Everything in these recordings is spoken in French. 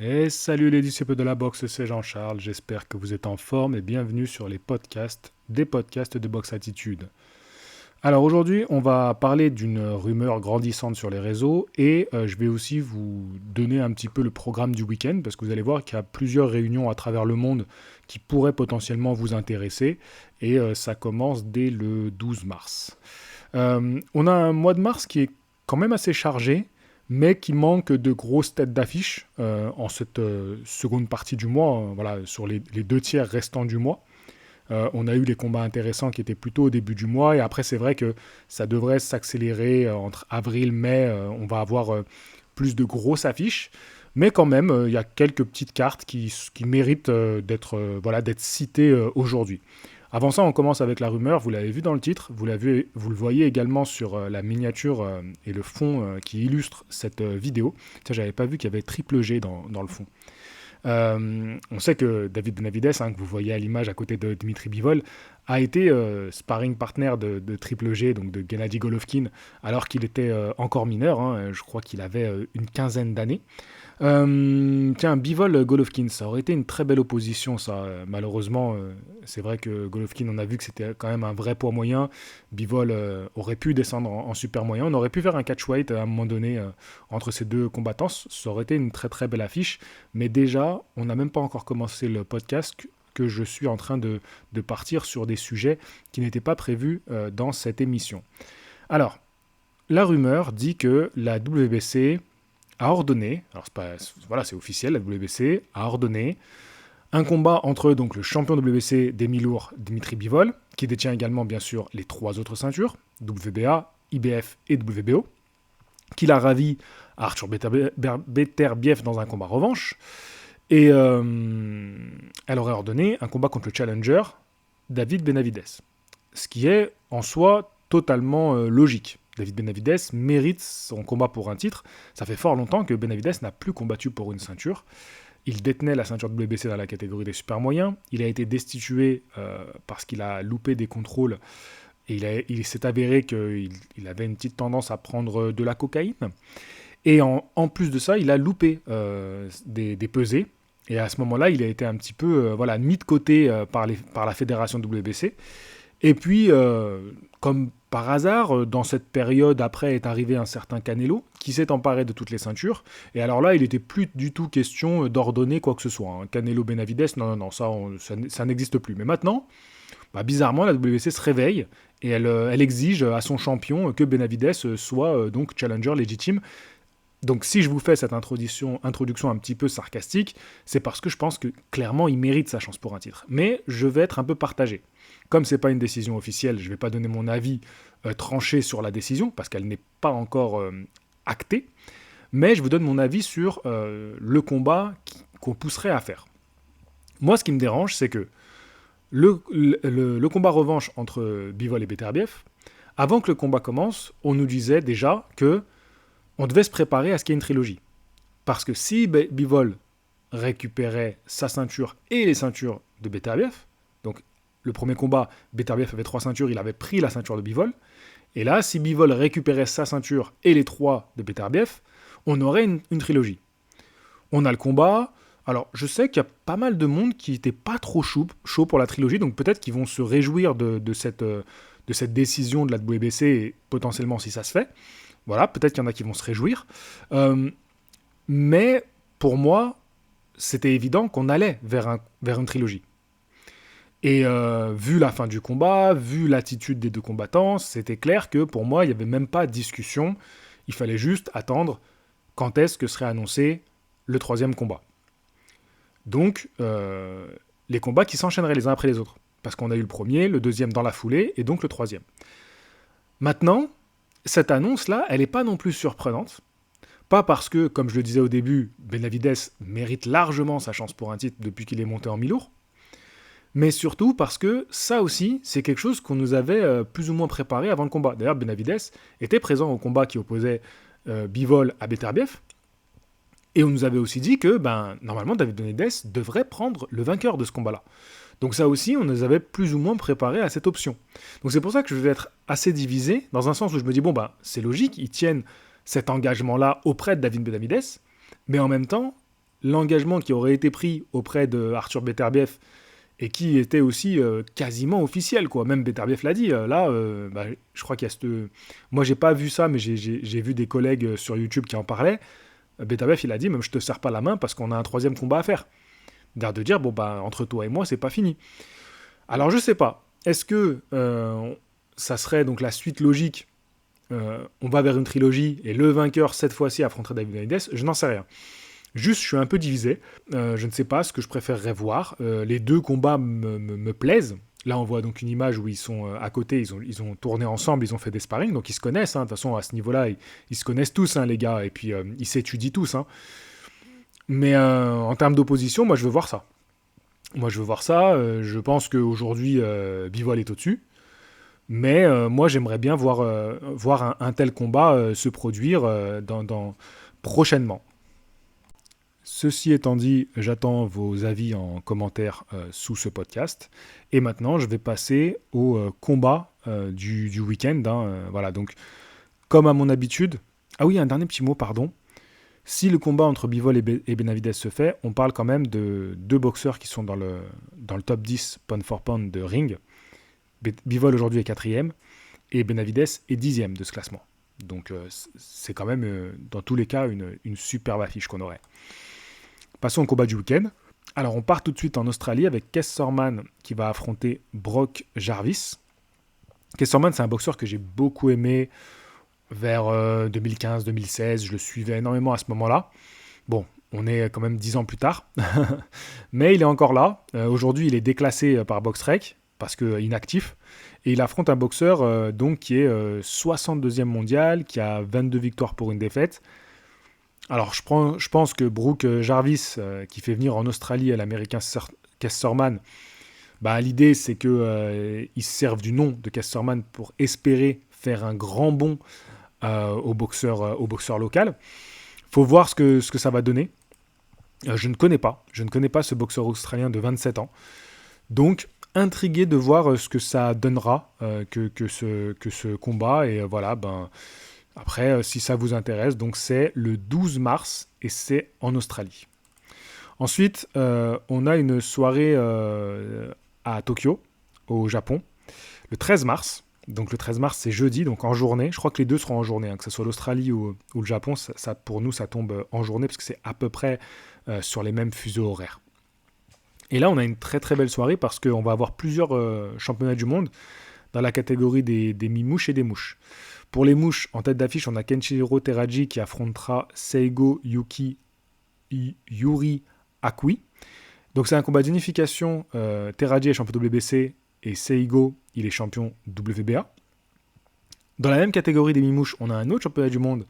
Et salut les disciples de la boxe, c'est Jean-Charles, j'espère que vous êtes en forme et bienvenue sur les podcasts, des podcasts de Boxe Attitude. Alors aujourd'hui, on va parler d'une rumeur grandissante sur les réseaux et je vais aussi vous donner un petit peu le programme du week-end parce que vous allez voir qu'il y a plusieurs réunions à travers le monde qui pourraient potentiellement vous intéresser et ça commence dès le 12 mars. On a un mois de mars qui est quand même assez chargé, mais qui manque de grosses têtes d'affiche en cette seconde partie du mois, voilà, sur les deux tiers restants du mois. On a eu les combats intéressants qui étaient plutôt au début du mois, et après c'est vrai que ça devrait s'accélérer entre avril et mai, on va avoir plus de grosses affiches, mais quand même il y a quelques petites cartes qui méritent voilà, d'être citées aujourd'hui. Avant ça, on commence avec la rumeur, vous l'avez vu dans le titre, vous le voyez également sur la miniature et le fond qui illustre cette vidéo. Tiens, j'avais pas vu qu'il y avait triple G dans le fond. On sait que David Benavides, que vous voyez à l'image à côté de Dmitry Bivol, a été sparring partner de Triple G, donc de Gennady Golovkin, alors qu'il était encore mineur. Je crois qu'il avait une quinzaine d'années. Tiens, Bivol Golovkin, ça aurait été une très belle opposition, ça. Malheureusement, c'est vrai que Golovkin, on a vu que c'était quand même un vrai poids moyen. Bivol aurait pu descendre en super moyen. On aurait pu faire un catchweight à un moment donné entre ces deux combattants. Ça aurait été une très très belle affiche. Mais déjà, on n'a même pas encore commencé le podcast que je suis en train de partir sur des sujets qui n'étaient pas prévus dans cette émission. Alors, la rumeur dit que la WBC a ordonné, alors voilà, c'est officiel, la WBC a ordonné un combat entre donc le champion WBC des mi-lourds Dmitry Bivol, qui détient également bien sûr les trois autres ceintures, WBA, IBF et WBO, qu'il a ravi à Arthur Beterbiev dans un combat revanche, et elle aurait ordonné un combat contre le challenger David Benavides, ce qui est en soi totalement logique. David Benavides mérite son combat pour un titre. Ça fait fort longtemps que Benavides n'a plus combattu pour une ceinture. Il détenait la ceinture WBC dans la catégorie des super moyens. Il a été destitué parce qu'il a loupé des contrôles. Et il s'est avéré qu'il avait une petite tendance à prendre de la cocaïne. Et en plus de ça, il a loupé des pesées. Et à ce moment-là, il a été un petit peu voilà, mis de côté par la fédération WBC. Et puis, comme par hasard, dans cette période, après est arrivé un certain Canelo, qui s'est emparé de toutes les ceintures. Et alors là, il n'était plus du tout question d'ordonner quoi que ce soit. Canelo Benavides, non, ça n'existe plus. Mais maintenant, bizarrement, la WBC se réveille et elle exige à son champion que Benavides soit donc challenger légitime. Donc si je vous fais cette introduction un petit peu sarcastique, c'est parce que je pense que clairement il mérite sa chance pour un titre. Mais je vais être un peu partagé. Comme c'est pas une décision officielle, je ne vais pas donner mon avis tranché sur la décision, parce qu'elle n'est pas encore actée, mais je vous donne mon avis sur le combat qu'on pousserait à faire. Moi, ce qui me dérange, c'est que le combat revanche entre Bivol et Beterbiev, avant que le combat commence, on nous disait déjà que on devait se préparer à ce qu'il y ait une trilogie. Parce que si Bivol récupérait sa ceinture et les ceintures de Beterbiev, donc le premier combat, Beterbiev avait 3 ceintures, il avait pris la ceinture de Bivol, et là, si Bivol récupérait sa ceinture et les 3 de Beterbiev, on aurait une trilogie. On a le combat. Alors, je sais qu'il y a pas mal de monde qui n'était pas trop chaud pour la trilogie, donc peut-être qu'ils vont se réjouir de cette décision de la WBC, et potentiellement si ça se fait. Voilà, peut-être qu'il y en a qui vont se réjouir. Mais pour moi, c'était évident qu'on allait vers une trilogie. Et vu la fin du combat, vu l'attitude des deux combattants, c'était clair que pour moi, il n'y avait même pas de discussion. Il fallait juste attendre quand est-ce que serait annoncé le troisième combat. Donc, les combats qui s'enchaîneraient les uns après les autres. Parce qu'on a eu le premier, le deuxième dans la foulée, et donc le troisième. Maintenant, cette annonce-là, elle n'est pas non plus surprenante. Pas parce que, comme je le disais au début, Benavides mérite largement sa chance pour un titre depuis qu'il est monté en mi-lourd, mais surtout parce que ça aussi, c'est quelque chose qu'on nous avait plus ou moins préparé avant le combat. D'ailleurs, Benavides était présent au combat qui opposait Bivol à Beterbiev, et on nous avait aussi dit que, normalement, David Benavides devrait prendre le vainqueur de ce combat-là. Donc ça aussi, on nous avait plus ou moins préparé à cette option. Donc c'est pour ça que je vais être assez divisé, dans un sens où je me dis, c'est logique, ils tiennent cet engagement-là auprès de David Benavides, mais en même temps, l'engagement qui aurait été pris auprès de Arthur Beterbiev et qui était aussi quasiment officiel, quoi. Même Beterbiev l'a dit. Je crois qu'il y a cette... Moi, j'ai pas vu ça, mais j'ai vu des collègues sur YouTube qui en parlaient. Beterbiev, il a dit, même je te serre pas la main parce qu'on a un troisième combat à faire. D'air de dire, entre toi et moi, c'est pas fini. Alors, je sais pas. Est-ce que ça serait donc la suite logique, on va vers une trilogie et le vainqueur, cette fois-ci, affronterait David Benavidez? Je n'en sais rien. Juste, je suis un peu divisé. Je ne sais pas ce que je préférerais voir. Les deux combats me plaisent. Là, on voit donc une image où ils sont à côté, ils ont tourné ensemble, ils ont fait des sparring, donc ils se connaissent. De toute façon, à ce niveau-là, ils se connaissent tous, les gars, et puis ils s'étudient tous. Mais en termes d'opposition, moi, je veux voir ça. Je pense qu'aujourd'hui, Bivol est au-dessus. Mais moi, j'aimerais bien voir un tel combat se produire prochainement. Ceci étant dit, j'attends vos avis en commentaire sous ce podcast. Et maintenant, je vais passer au combat du week-end. Voilà, donc, comme à mon habitude... Ah oui, un dernier petit mot, pardon. Si le combat entre Bivol et Benavidez se fait, on parle quand même de deux boxeurs qui sont dans le top 10 pound for pound de ring. Bivol aujourd'hui est 4e et Benavidez est 10e de ce classement. Donc c'est quand même, dans tous les cas, une superbe affiche qu'on aurait. Passons au combat du week-end. Alors on part tout de suite en Australie avec Kesselman qui va affronter Brock Jarvis. Kesselman, c'est un boxeur que j'ai beaucoup aimé vers 2015-2016. Je le suivais énormément à ce moment-là. Bon, on est quand même 10 ans plus tard. Mais il est encore là. Aujourd'hui, il est déclassé par BoxRec parce que inactif. Et il affronte un boxeur donc qui est 62e mondial, qui a 22 victoires pour une défaite. Alors, je pense que Brook Jarvis, qui fait venir en Australie à l'américain Kesselman, l'idée, c'est qu'il se serve du nom de Kesselman pour espérer faire un grand bond au boxeur local. Il faut voir ce que ça va donner. Je ne connais pas ce boxeur australien de 27 ans. Donc, intrigué de voir ce que ça donnera que ce combat. Et voilà, après, si ça vous intéresse, donc c'est le 12 mars et c'est en Australie. Ensuite, on a une soirée à Tokyo, au Japon, le 13 mars. Donc le 13 mars, c'est jeudi, donc en journée. Je crois que les deux seront en journée, que ce soit l'Australie ou le Japon. Ça, pour nous, ça tombe en journée parce que c'est à peu près sur les mêmes fuseaux horaires. Et là, on a une très très belle soirée parce qu'on va avoir plusieurs championnats du monde dans la catégorie des mi-mouches et des mouches. Pour les mouches, en tête d'affiche, on a Kenshiro Teraji qui affrontera Seigo Yuri Akui. Donc c'est un combat d'unification. Teraji est champion WBC et Seigo, il est champion WBA. Dans la même catégorie des mi-mouches, on a un autre championnat du monde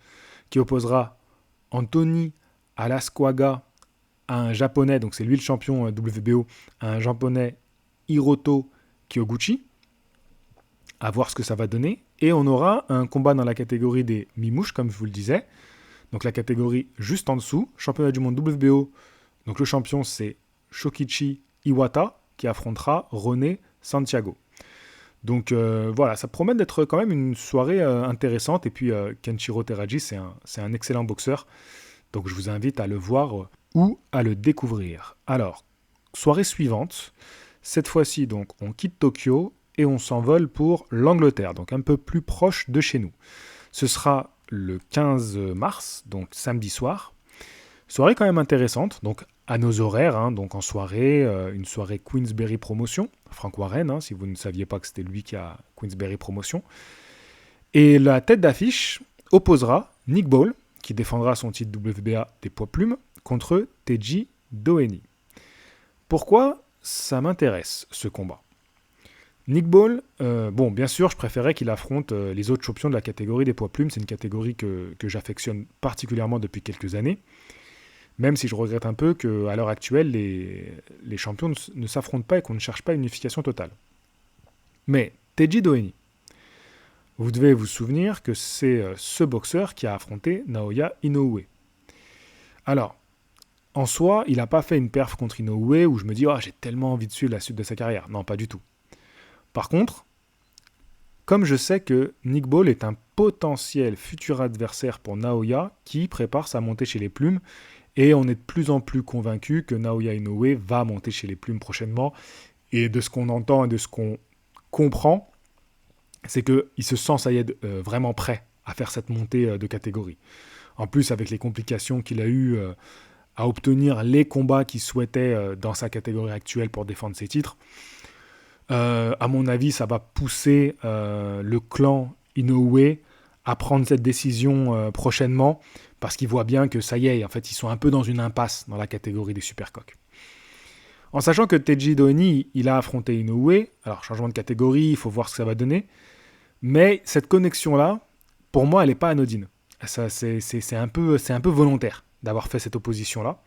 qui opposera Anthony Alasquaga à un japonais, donc c'est lui le champion WBO, à un japonais Hiroto Kyoguchi. À voir ce que ça va donner. Et on aura un combat dans la catégorie des mi-mouches, comme je vous le disais. Donc la catégorie juste en dessous, championnat du monde WBO. Donc le champion, c'est Shokichi Iwata, qui affrontera René Santiago. Donc voilà, ça promet d'être quand même une soirée intéressante. Et puis Kenshiro Teraji, c'est un excellent boxeur. Donc je vous invite à le voir ou à le découvrir. Alors, soirée suivante. Cette fois-ci, donc, on quitte Tokyo et on s'envole pour l'Angleterre, donc un peu plus proche de chez nous. Ce sera le 15 mars, donc samedi soir. Soirée quand même intéressante, donc à nos horaires, donc en soirée, une soirée Queensberry Promotion, Frank Warren, si vous ne saviez pas que c'était lui qui a Queensberry Promotion. Et la tête d'affiche opposera Nick Ball, qui défendra son titre WBA des poids plumes, contre Teji Doheny. Pourquoi ça m'intéresse, ce combat ? Nick Ball, bien sûr, je préférais qu'il affronte les autres champions de la catégorie des poids plumes. C'est une catégorie que j'affectionne particulièrement depuis quelques années. Même si je regrette un peu qu'à l'heure actuelle, les champions ne s'affrontent pas et qu'on ne cherche pas une unification totale. Mais Teji Doheny, vous devez vous souvenir que c'est ce boxeur qui a affronté Naoya Inoue. Alors, en soi, il n'a pas fait une perf contre Inoue où je me dis « j'ai tellement envie de suivre la suite de sa carrière ». Non, pas du tout. Par contre, comme je sais que Nick Ball est un potentiel futur adversaire pour Naoya qui prépare sa montée chez les plumes Et on est de plus en plus convaincu que Naoya Inoue va monter chez les plumes prochainement. Et de ce qu'on entend et de ce qu'on comprend, c'est qu'il se sent, ça y est, vraiment prêt à faire cette montée de catégorie. En plus, avec les complications qu'il a eues à obtenir les combats qu'il souhaitait dans sa catégorie actuelle pour défendre ses titres, à mon avis, ça va pousser le clan Inoue à prendre cette décision prochainement, parce qu'ils voient bien que ça y est, en fait, ils sont un peu dans une impasse dans la catégorie des supercoques. En sachant que Teiji Doheny, il a affronté Inoue, alors changement de catégorie, il faut voir ce que ça va donner, mais cette connexion-là, pour moi, elle n'est pas anodine. C'est un peu volontaire d'avoir fait cette opposition-là.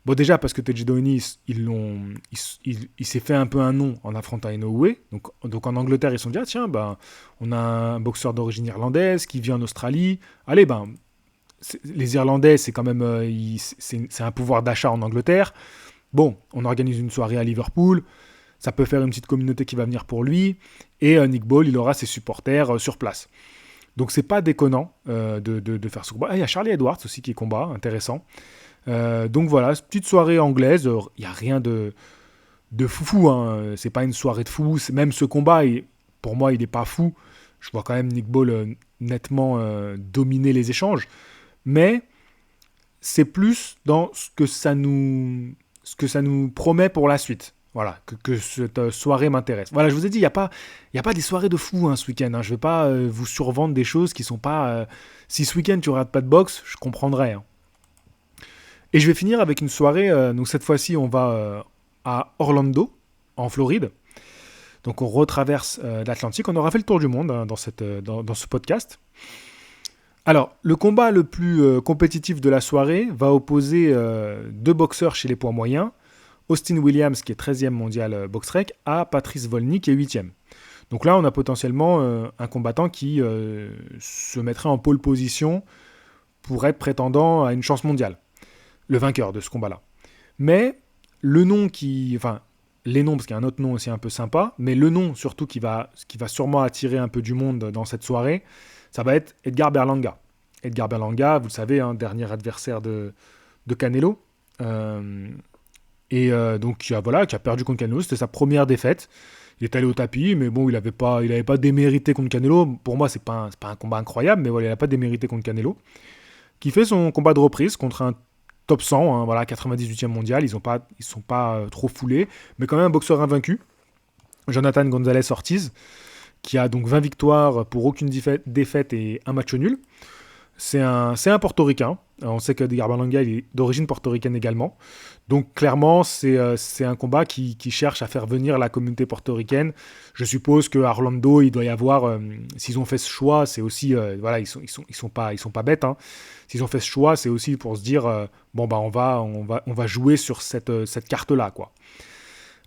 Bon, déjà parce que Teiji Doheny, il s'est fait un peu un nom en affrontant Inoue. Donc en Angleterre, ils se sont dit, ah tiens, on a un boxeur d'origine irlandaise qui vit en Australie. Allez, les Irlandais, c'est quand même c'est un pouvoir d'achat en Angleterre. Bon, on organise une soirée à Liverpool. Ça peut faire une petite communauté qui va venir pour lui. Et Nick Ball, il aura ses supporters sur place. Donc c'est pas déconnant de faire ce combat. Il y a Charlie Edwards aussi qui combat, intéressant. Donc voilà, petite soirée anglaise, il n'y a rien de foufou, hein. C'est pas une soirée de fou, même ce combat, pour moi, il n'est pas fou. Je vois quand même Nick Ball nettement dominer les échanges, mais c'est plus dans ce que ça nous promet pour la suite. Voilà, que cette soirée m'intéresse. Voilà, je vous ai dit, il n'y a pas des soirées de fou ce week-end. Je ne vais pas vous survendre des choses qui ne sont pas... si ce week-end tu ne regardes pas de boxe, je comprendrais. Et je vais finir avec une soirée, donc cette fois-ci on va à Orlando, en Floride. Donc on retraverse l'Atlantique, on aura fait le tour du monde dans ce podcast. Alors, le combat le plus compétitif de la soirée va opposer deux boxeurs chez les poids moyens, Austin Williams qui est 13e mondial box-rec, à Patrice Volny qui est 8e. Donc là on a potentiellement un combattant qui se mettrait en pole position pour être prétendant à une chance mondiale. Le vainqueur de ce combat-là. Mais le nom les noms, parce qu'il y a un autre nom aussi un peu sympa, mais le nom surtout qui va sûrement attirer un peu du monde dans cette soirée, ça va être Edgar Berlanga. Edgar Berlanga, vous le savez, dernier adversaire de Canelo. Donc qui a perdu contre Canelo, c'était sa première défaite. Il est allé au tapis, mais bon, il n'avait pas démérité contre Canelo. Pour moi, c'est pas un combat incroyable, mais voilà, il n'a pas démérité contre Canelo. Qui fait son combat de reprise contre un top 100, 98e mondial, ils sont pas trop foulés, mais quand même un boxeur invaincu, Jonathan Gonzalez-Ortiz, qui a donc 20 victoires pour aucune défaite et un match nul. C'est un portoricain, on sait que Edgar Berlanga il est d'origine portoricaine également, donc clairement c'est un combat qui cherche à faire venir la communauté portoricaine. Je suppose qu'à Orlando il doit y avoir, s'ils ont fait ce choix, c'est aussi, ils sont pas bêtes, hein. S'ils ont fait ce choix, c'est aussi pour se dire on va jouer sur cette carte-là, quoi.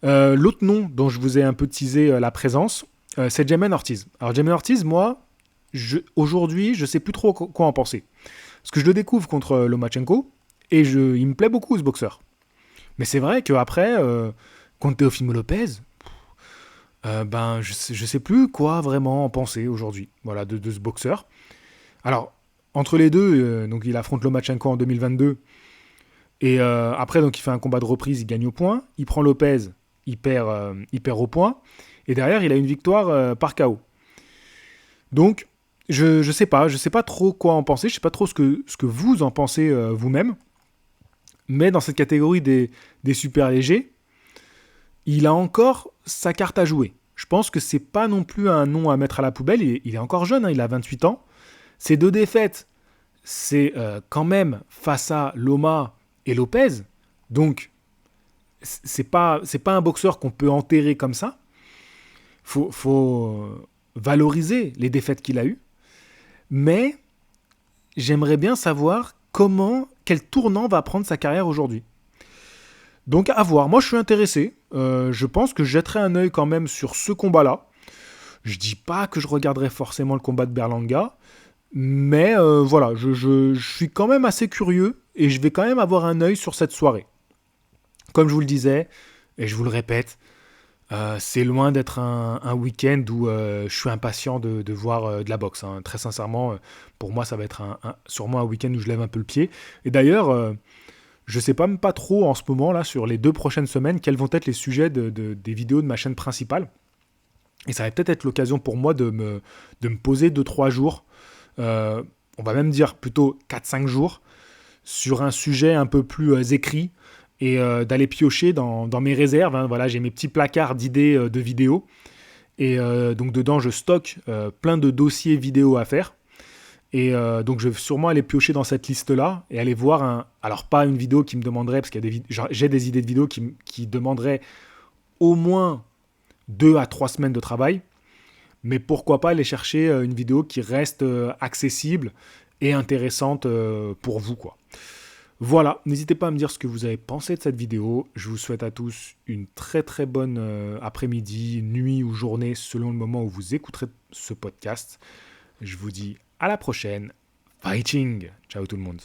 L'autre nom dont je vous ai un peu teasé la présence, c'est Jamaine Ortiz. Alors Jamaine Ortiz, moi, aujourd'hui, je sais plus trop quoi en penser. Parce que je le découvre contre Lomachenko, et il me plaît beaucoup ce boxeur. Mais c'est vrai qu'après, contre Teofimo Lopez, je sais plus quoi vraiment en penser aujourd'hui, voilà, de ce boxeur. Alors, entre les deux, donc il affronte Lomachenko en 2022, et après donc il fait un combat de reprise, il gagne au point, il prend Lopez, il perd au point, et derrière il a une victoire par KO. Donc je sais pas trop quoi en penser, je sais pas trop ce que vous en pensez vous-même, mais dans cette catégorie des super légers, il a encore sa carte à jouer. Je pense que c'est pas non plus un nom à mettre à la poubelle, il est encore jeune, il a 28 ans. Ces deux défaites, c'est quand même face à Loma et Lopez. Donc, c'est pas un boxeur qu'on peut enterrer comme ça. Faut valoriser les défaites qu'il a eues. Mais j'aimerais bien savoir quel tournant va prendre sa carrière aujourd'hui. Donc, à voir. Moi, je suis intéressé. Je pense que je jetterai un œil quand même sur ce combat-là. Je dis pas que je regarderai forcément le combat de Berlanga. Mais voilà, je suis quand même assez curieux et je vais quand même avoir un œil sur cette soirée. Comme je vous le disais, et je vous le répète, c'est loin d'être un week-end où je suis impatient de voir de la boxe, hein. Très sincèrement, pour moi, ça va être sûrement un week-end où je lève un peu le pied. Et d'ailleurs, je sais pas, même pas trop en ce moment, là, sur les 2 prochaines semaines, quels vont être les sujets des vidéos de ma chaîne principale. Et ça va peut-être être l'occasion pour moi de me poser 2 3 jours, euh, on va même dire plutôt 4 5 jours, sur un sujet un peu plus écrit et d'aller piocher dans mes réserves, hein. Voilà, j'ai mes petits placards d'idées de vidéos. Et donc dedans, je stocke plein de dossiers vidéo à faire. Et donc je vais sûrement aller piocher dans cette liste-là et aller voir alors pas une vidéo qui me demanderait, parce qu'il y a j'ai des idées de vidéos qui demanderaient au moins 2 à 3 semaines de travail, mais pourquoi pas aller chercher une vidéo qui reste accessible et intéressante pour vous, quoi. Voilà, n'hésitez pas à me dire ce que vous avez pensé de cette vidéo. Je vous souhaite à tous une très très bonne après-midi, nuit ou journée selon le moment où vous écouterez ce podcast. Je vous dis à la prochaine. Fighting! Ciao tout le monde.